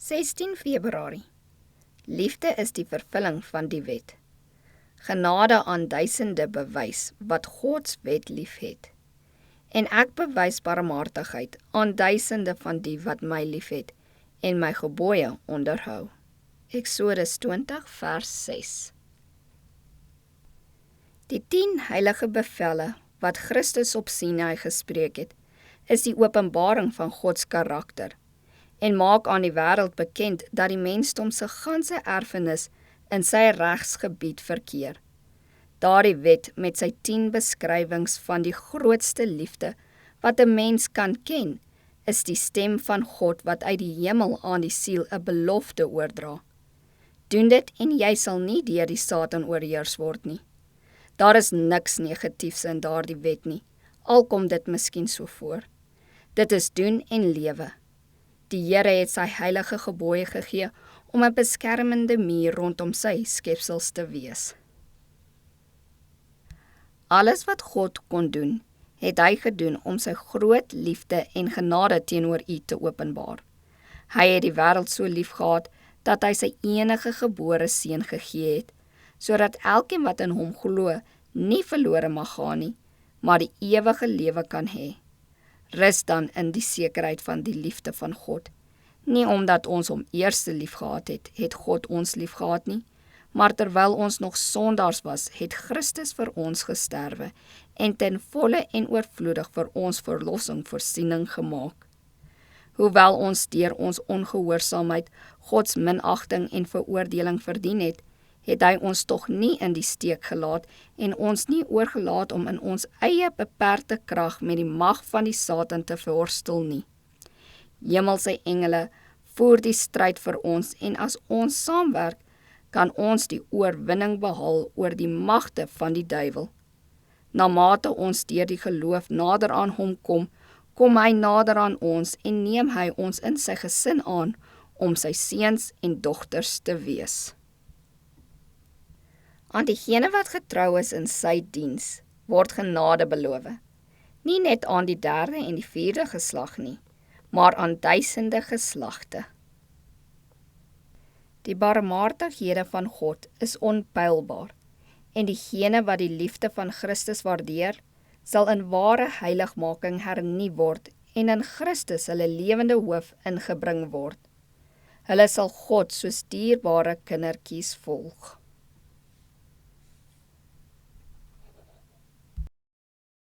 16 Februarie. Liefde is die vervulling van die wet. Genade aan duisende bewys wat Gods wet liefhet. En ek bewys barmhartigheid aan duisende van die wat my liefhet en my gebooie onderhou. Eksodus 20 vers 6. Die 10 heilige bevelle wat Christus op Sinai gespreek het, is die openbaring van Gods karakter en maak aan die wêreld bekend dat die mensdom se ganse erfenis in sy regsgebied verkeer. Daardie wet met sy 10 beskrywings van die grootste liefde wat 'n mens kan ken, is die stem van God wat uit die hemel aan die siel 'n belofte oordra. Doen dit en jy sal nie deur die Satan oorheers word nie. Daar is niks negatiefs in daardie wet nie, al kom dit miskien so voor. Dit is doen en lewe. Die Here het sy heilige gebooie gegee om 'n beskermende muur rondom sy skepsels te wees. Alles wat God kon doen, het hy gedoen om sy groot liefde en genade teenoor u te openbaar. Hy het die wêreld so lief gehad, dat hy sy enige gebore seun gegee het, sodat elkeen wat in hom glo, nie verlore mag gaan nie, maar die ewige lewe kan hê. Rus dan in die sekerheid van die liefde van God. Nie omdat ons hom eerste lief gehad het, het God ons lief gehad nie, maar terwyl ons nog sondaars was, het Christus vir ons gesterwe en ten volle en oorvloedig vir ons verlossing voorsiening gemaak. Hoewel ons deur ons ongehoorsaamheid Gods minagting en veroordeling verdien het, het hy ons tog nie in die steek gelaat en ons nie oorgelaat om in ons eie beperkte krag met die mag van die Satan te worstel nie. Hemelse engele voer die stryd vir ons en as ons saamwerk, kan ons die oorwinning behaal oor die magte van die duiwel. Namate ons deur die geloof nader aan hom kom hy nader aan ons en neem hy ons in sy gesin aan om sy seuns en dogters te wees. Aan diegene wat getrou is in sy diens, word genade beloof. Nie net aan die 3de en die 4de geslag nie, maar aan duisende geslagte. Die barmhartighede van God is onpeilbaar, en diegene wat die liefde van Christus waardeer, sal in ware heiligmaking hernie word en in Christus hulle lewende hoof ingebring word. Hulle sal God soos dierbare kindertjies volg.